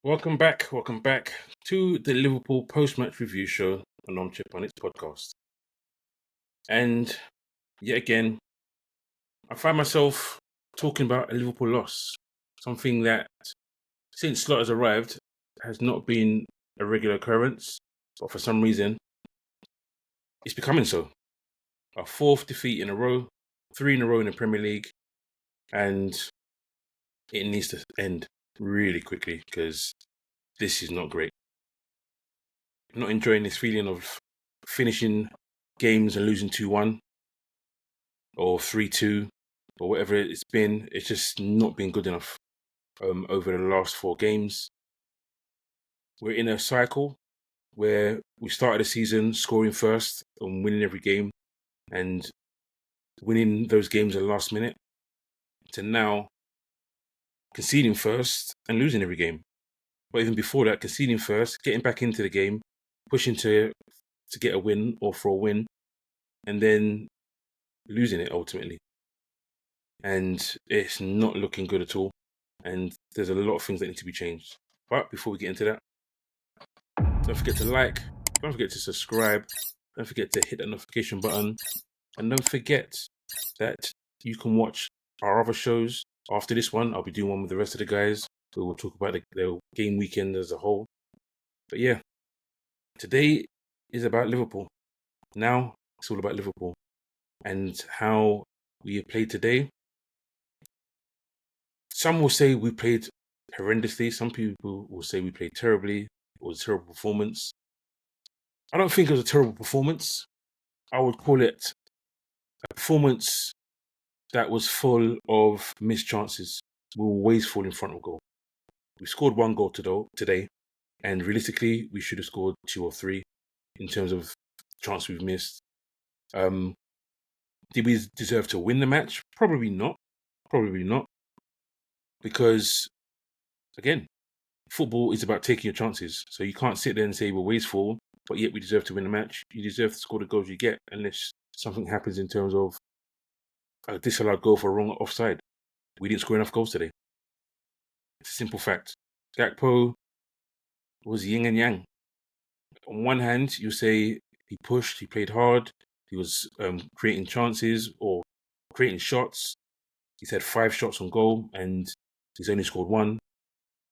Welcome back to the Liverpool post-match review show on Armchair Pundits podcast. And yet again, I find myself talking about a Liverpool loss, something that since Slot has arrived has not been a regular occurrence, but for some reason it's becoming so. Our fourth defeat in a row, 3 in a row in the Premier League, and it needs to end really quickly because this is not great. I'm not enjoying this feeling of finishing games and losing 2-1 or 3-2 or whatever it's been. It's just not been good enough over the last 4 games. We're in a cycle where we started the season scoring first and winning every game and winning those games at the last minute, to now conceding first and losing every game. But even before that, conceding first, getting back into the game, pushing to get a win or for a win, and then losing it ultimately. And it's not looking good at all. And there's a lot of things that need to be changed. But before we get into that, don't forget to like, don't forget to subscribe, don't forget to hit that notification button, and don't forget that you can watch our other shows. After this one, I'll be doing one with the rest of the guys. So we'll talk about the game weekend as a whole. But yeah, today is about Liverpool. Now it's all about Liverpool and how we have played today. Some will say we played horrendously. Some people will say we played terribly. It was a terrible performance. I don't think it was a terrible performance. I would call it a performance that was full of missed chances. We were wasteful in front of goal. We scored 1 goal today, and realistically, we should have scored 2 or 3 in terms of chance we've missed. Did we deserve to win the match? Probably not. Probably not. Because, again, football is about taking your chances. So you can't sit there and say we're wasteful, but yet we deserve to win the match. You deserve to score the goals you get unless something happens in terms of a disallowed goal for a wrong offside. We didn't score enough goals today. It's a simple fact. Gakpo was yin and yang. On one hand, you say he pushed, he played hard, he was creating chances or creating shots. He's had 5 shots on goal and he's only scored 1.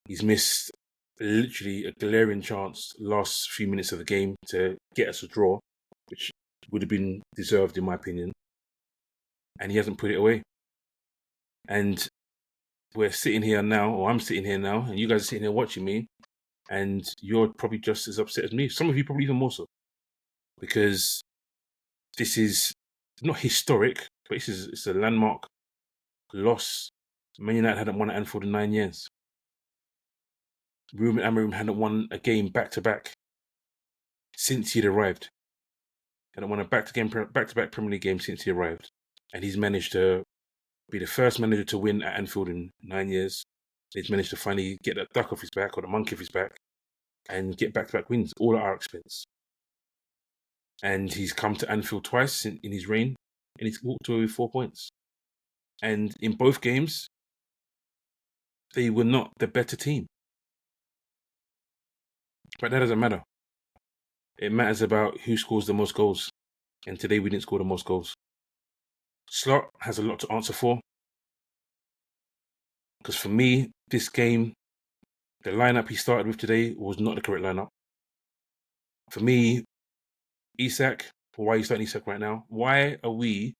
He's missed literally a glaring chance last few minutes of the game to get us a draw, which would have been deserved in my opinion. And he hasn't put it away. And we're sitting here now, or I'm sitting here now, and you guys are sitting here watching me, and you're probably just as upset as me. Some of you probably even more so. Because this is not historic, but it's a landmark loss. Man United hadn't won at Anfield in 9 years. Ruben Amorim hadn't won a game back-to-back since he'd arrived. Hadn't won a back-to-back Premier League game since he arrived. And he's managed to be the first manager to win at Anfield in 9 years. He's managed to finally get that duck off his back, or the monkey off his back, and get back-to-back wins, all at our expense. And he's come to Anfield twice in his reign, and he's walked away with 4 points. And in both games, they were not the better team. But that doesn't matter. It matters about who scores the most goals. And today we didn't score the most goals. Slot has a lot to answer for. Because for me, this game, the lineup he started with today was not the correct lineup. For me, Isak, why are you starting Isak right now? Why are we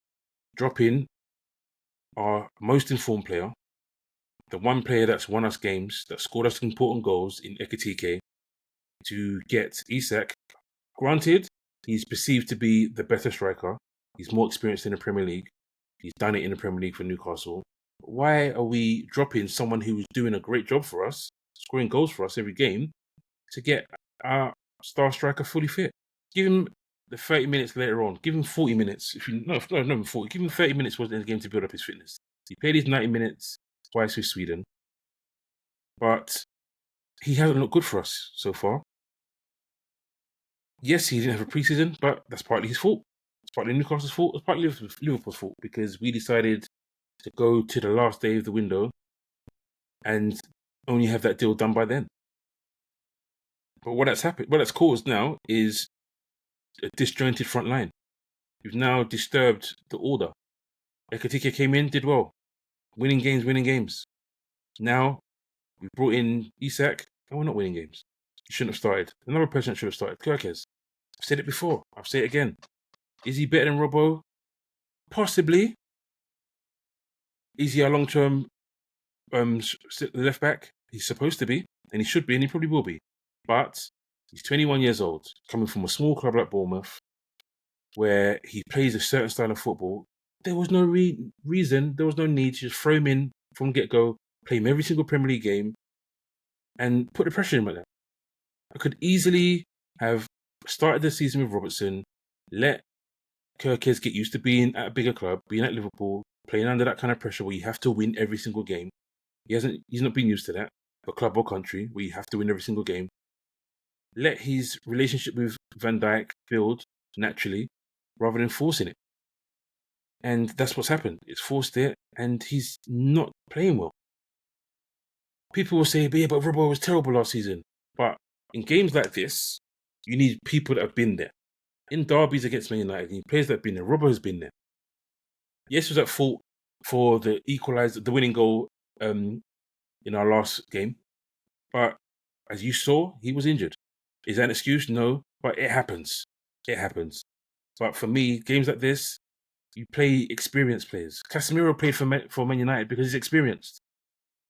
dropping our most informed player, the one player that's won us games, that scored us important goals in Ekitike, to get Isak? Granted, he's perceived to be the better striker. He's more experienced in the Premier League. He's done it in the Premier League for Newcastle. Why are we dropping someone who was doing a great job for us, scoring goals for us every game, to get our star striker fully fit? Give him the 30 minutes later on. Give him 40 minutes. Not even 40. Give him 30 minutes in the game to build up his fitness. He played his 90 minutes twice with Sweden. But he hasn't looked good for us so far. Yes, he didn't have a preseason, but that's partly his fault. It's partly Newcastle's fault. It's partly Liverpool's fault because we decided to go to the last day of the window and only have that deal done by then. But what that's caused now is a disjointed front line. You've now disturbed the order. Ekatike came in, did well. Winning games. Now, we brought in Isak, and we're not winning games. You shouldn't have started. Another person should have started, Kirkes. I've said it before. I'll say it again. Is he better than Robbo? Possibly. Is he a long-term left back? He's supposed to be, and he should be, and he probably will be. But he's 21 years old, coming from a small club like Bournemouth, where he plays a certain style of football. There was no reason, there was no need to just throw him in from get-go, play him every single Premier League game, and put the pressure on him like that. I could easily have started the season with Robertson, let Kirkes get used to being at a bigger club, being at Liverpool, playing under that kind of pressure where you have to win every single game. He's not been used to that, for club or country, where you have to win every single game. Let his relationship with Van Dijk build naturally, rather than forcing it. And that's what's happened. It's forced it, and he's not playing well. People will say, yeah, but Robbo was terrible last season. But in games like this, you need people that have been there. In derbies against Man United, you need players that have been there. Robbo has been there. Yes, he was at fault for the winning goal in our last game. But as you saw, he was injured. Is that an excuse? No, but it happens. It happens. But for me, games like this, you play experienced players. Casemiro played for Man United because he's experienced.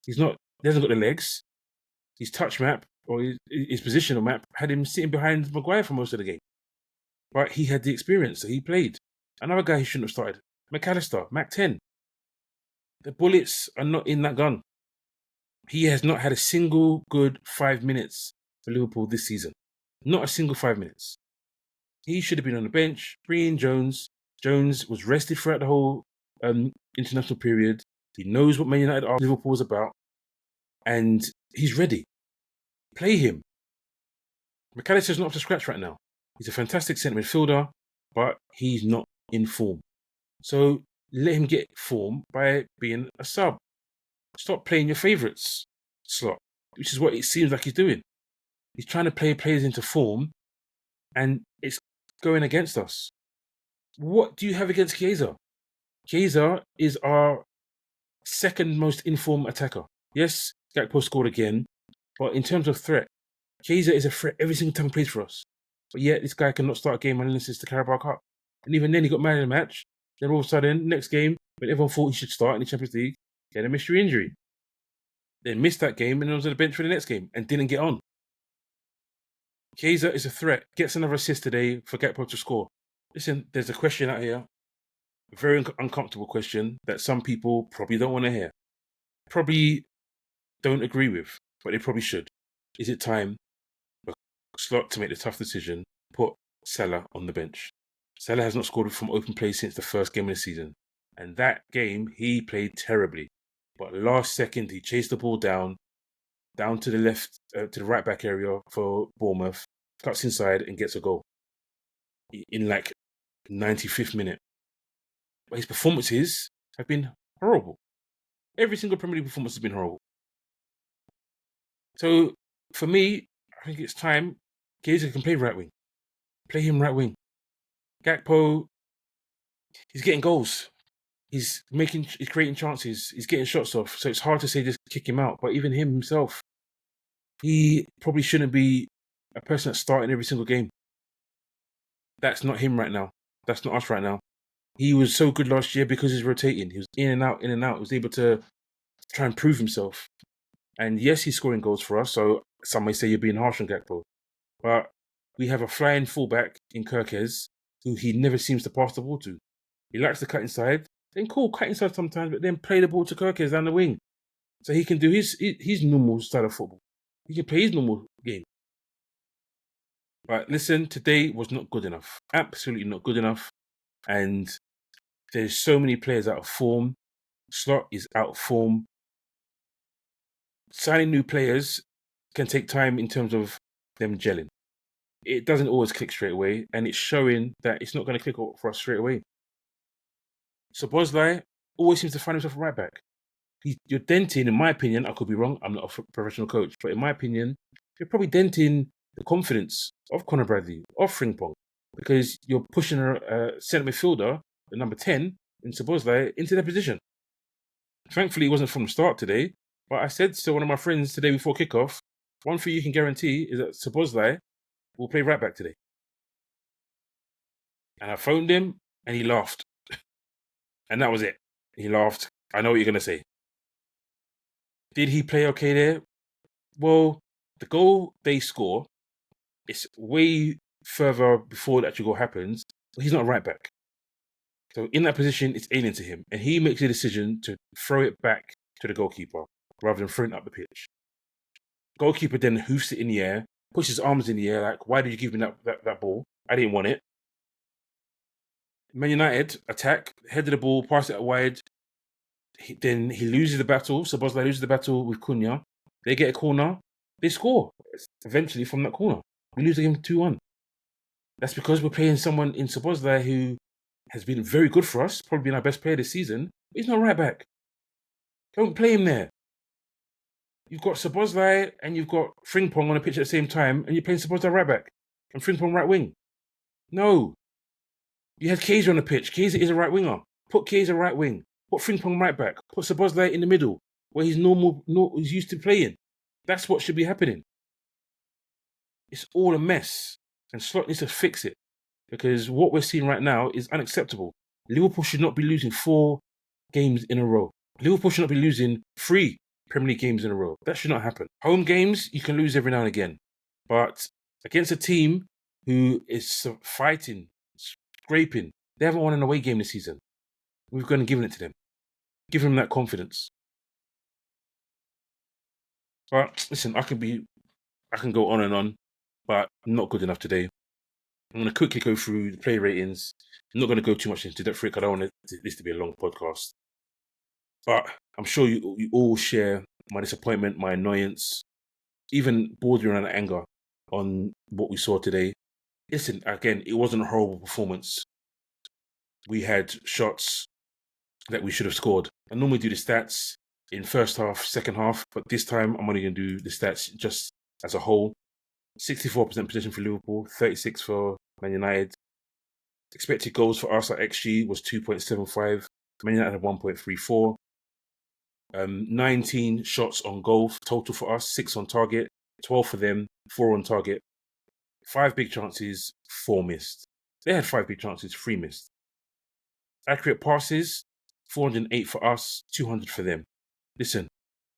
He hasn't got the legs. His touch map or his positional map had him sitting behind Maguire for most of the game. But he had the experience, so he played. Another guy he shouldn't have started, Mac Allister, Mac 10. The bullets are not in that gun. He has not had a single good 5 minutes for Liverpool this season. Not a single 5 minutes. He should have been on the bench. Bring in Jones. Jones was rested throughout the whole international period. He knows what Man United are, Liverpool is about. And he's ready. Play him. Mac Allister's not up to scratch right now. He's a fantastic centre midfielder, but he's not in form. So let him get form by being a sub. Stop playing your favourites slot, which is what it seems like he's doing. He's trying to play players into form, and it's going against us. What do you have against Chiesa? Chiesa is our second most informed attacker. Yes, Gakpo scored again, but in terms of threat, Chiesa is a threat every single time he plays for us. But yet, this guy cannot start a game unless it's the Carabao Cup. And even then, he got mad in the match. Then all of a sudden, next game, when everyone thought he should start in the Champions League, he had a mystery injury. Then missed that game and then was on the bench for the next game and didn't get on. Chiesa is a threat. Gets another assist today for Gakpo to score. Listen, there's a question out here. A very uncomfortable question that some people probably don't want to hear. Probably don't agree with, but they probably should. Is it time for Slot to make the tough decision, put Salah on the bench? Salah has not scored from open play since the first game of the season. And that game, he played terribly. But last second, he chased the ball down to the left, to the right back area for Bournemouth, cuts inside and gets a goal in like 95th minute. But his performances have been horrible. Every single Premier League performance has been horrible. So for me, I think it's time Chiesa can play right wing. Play him right wing. Gakpo, he's getting goals. He's creating chances. He's getting shots off. So it's hard to say just kick him out. But even himself, he probably shouldn't be a person that's starting every single game. That's not him right now. That's not us right now. He was so good last year because he's rotating. He was in and out. He was able to try and prove himself. And yes, he's scoring goals for us. So some may say you're being harsh on Gakpo. But we have a flying fullback in Kirkes who he never seems to pass the ball to. He likes to cut inside. Then cut inside sometimes, but then play the ball to Kirkes down the wing. So he can do his normal style of football. He can play his normal game. But listen, today was not good enough. Absolutely not good enough. And there's so many players out of form. Slot is out of form. Signing new players can take time in terms of them gelling. It doesn't always click straight away, and it's showing that it's not going to click for us straight away. So Bosley always seems to find himself a right back. You're denting, in my opinion, I could be wrong, I'm not a professional coach, but in my opinion, you're probably denting the confidence of Conor Bradley, of Frimpong, because you're pushing a centre midfielder, the number 10, in Szoboszlai, into their position. Thankfully, it wasn't from the start today, but I said to one of my friends today before kickoff, one thing you can guarantee is that Szoboszlai will play right back today. And I phoned him, and he laughed. And that was it. He laughed. I know what you're going to say. Did he play okay there? Well, the goal they score, it's way further before the actual goal happens, but he's not a right back. So in that position, it's alien to him. And he makes the decision to throw it back to the goalkeeper rather than throwing it up the pitch. Goalkeeper then hoofs it in the air, puts his arms in the air like, why did you give me that ball? I didn't want it. Man United attack, head of the ball, pass it wide. Then he loses the battle. Szoboszlai loses the battle with Cunha. They get a corner. They score eventually from that corner. We lose the game 2-1. That's because we're playing someone in Szoboszlai who has been very good for us, probably been our best player this season. But he's not right back. Don't play him there. You've got Szoboszlai and you've got Frimpong on the pitch at the same time, and you're playing Szoboszlai right back and Frimpong right wing. No. You had Kaiser on the pitch. Kaiser is a right winger. Put Kaiser right wing. Put Frimpong right back. Put Szoboszlai in the middle where he's he's used to playing. That's what should be happening. It's all a mess. And Slot needs to fix it. Because what we're seeing right now is unacceptable. Liverpool should not be losing 4 games in a row. Liverpool should not be losing 3 Premier League games in a row. That should not happen. Home games, you can lose every now and again. But against a team who is fighting, scraping, they haven't won an away game this season. We've gone and given it to them. Give them that confidence. But listen, I can go on and on, but I'm not good enough today. I'm going to quickly go through the play ratings. I'm not going to go too much into depth for it because I don't want this to be a long podcast. But I'm sure you all share my disappointment, my annoyance, even bordering on anger on what we saw today. Listen, again, it wasn't a horrible performance. We had shots that we should have scored. I normally do the stats in first half, second half, but this time I'm only going to do the stats just as a whole. 64% possession for Liverpool, 36 for Man United. Expected goals for us at XG was 2.75. Man United had 1.34. 19 shots on goal total for us, 6 on target, 12 for them, 4 on target. 5 big chances, 4 missed. They had 5 big chances, 3 missed. Accurate passes, 408 for us, 200 for them. Listen,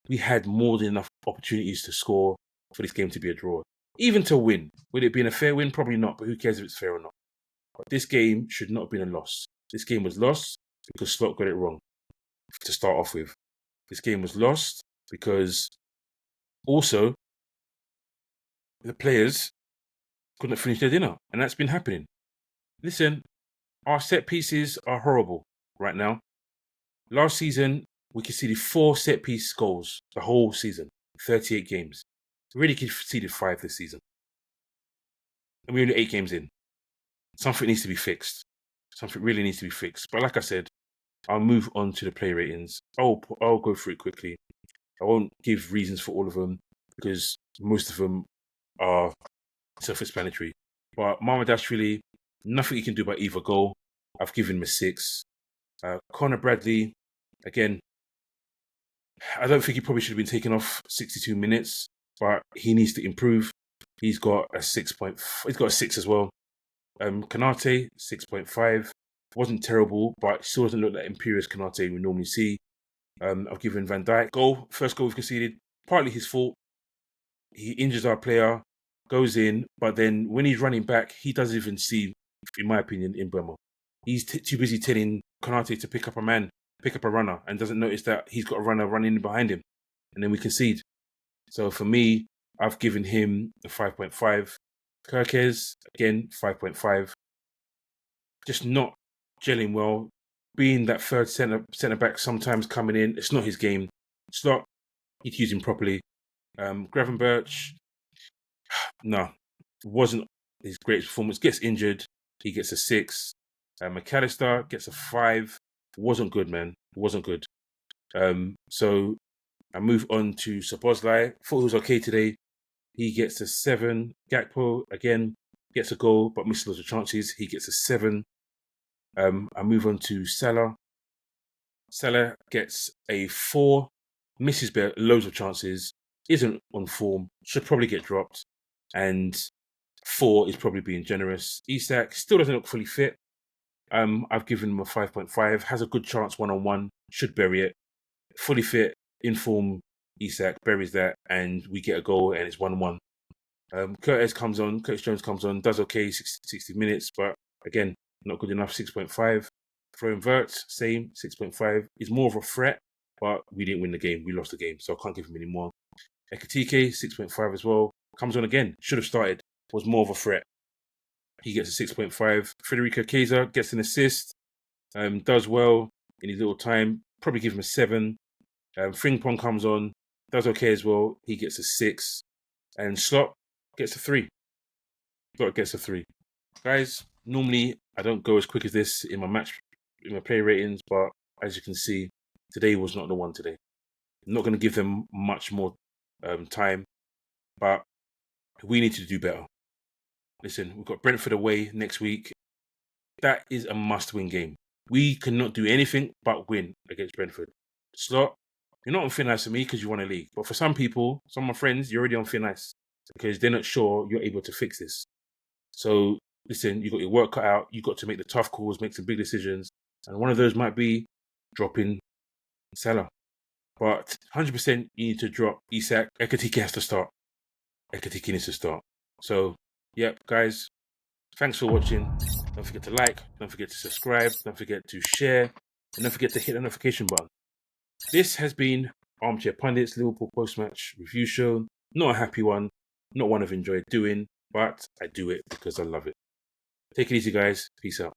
we had more than enough opportunities to score for this game to be a draw. Even to win. Would it be a fair win? Probably not, but who cares if it's fair or not? But this game should not have been a loss. This game was lost because Slot got it wrong to start off with. This game was lost because also the players couldn't finish their dinner, and that's been happening. Listen, our set pieces are horrible right now. Last season, we conceded 4 set piece goals the whole season, 38 games. We really conceded 5 this season. And we're only 8 games in. Something needs to be fixed. Something really needs to be fixed. But like I said, I'll move on to the play ratings. I'll go through it quickly. I won't give reasons for all of them because most of them are self-explanatory. But Mamardashvili, nothing you can do about either goal. I've given him a 6. Conor Bradley, again, I don't think he probably should have been taken off 62 minutes, but he needs to improve. He's got a 6 he's got a 6 as well. Kanate, 6.5. Wasn't terrible, but still doesn't look like imperious Kanate we normally see. I've given Van Dijk first goal we've conceded, partly his fault. He injures our player, goes in, but then when he's running back, he doesn't even see, in my opinion, in Burma. He's too busy telling Kanate to pick up a runner, and doesn't notice that he's got a runner running behind him, and then we concede. So for me, I've given him a 5.5. Kirkes, again, 5.5. Just not gelling well. Being that third centre back, sometimes coming in, it's not his game. Slot, he'd use him properly. Gravenberch, no, wasn't his greatest performance. Gets injured, he gets a 6. Mac Allister gets a 5. Wasn't good, man. Wasn't good. So I move on to Szoboszlai. Thought he was okay today. he gets a 7. Gakpo, again, gets a goal, but misses loads of chances. He gets a 7. I move on to Salah. Salah gets a 4, misses loads of chances, isn't on form, should probably get dropped, and 4 is probably being generous. Isak still doesn't look fully fit. I've given him a 5.5, has a good chance one-on-one, should bury it. Fully fit, in form, Isak buries that, and we get a goal, and it's 1-1. Curtis Jones comes on, does okay, 60 minutes, but again, not good enough, 6.5. Florian Wirtz, same, 6.5. He's more of a threat, but we didn't win the game. We lost the game, so I can't give him any more. Ekitike, 6.5 as well. Comes on again, should have started, was more of a threat. He gets a 6.5. Federico Chiesa gets an assist, does well in his little time, probably give him a 7. Frimpong comes on, does okay as well. He gets a 6. And Slot gets a 3. Slot gets a 3. Guys, normally I don't go as quick as this in my player ratings, but as you can see, today was not the one today. I'm not going to give them much more time, but we need to do better. Listen, we've got Brentford away next week. That is a must-win game. We cannot do anything but win against Brentford. Slot, you're not on thin ice for me because you won a league. But for some people, some of my friends, you're already on thin ice because they're not sure you're able to fix this. So, listen, you got your work cut out. You got to make the tough calls, make some big decisions. And one of those might be dropping Salah. But 100% you need to drop Isak. Ekitike has to start. Ekitike needs to start. So, yep, guys, thanks for watching. Don't forget to like, don't forget to subscribe, don't forget to share, and don't forget to hit the notification button. This has been Armchair Pundits, Liverpool post-match review show. Not a happy one, not one I've enjoyed doing, but I do it because I love it. Take it easy, guys. Peace out.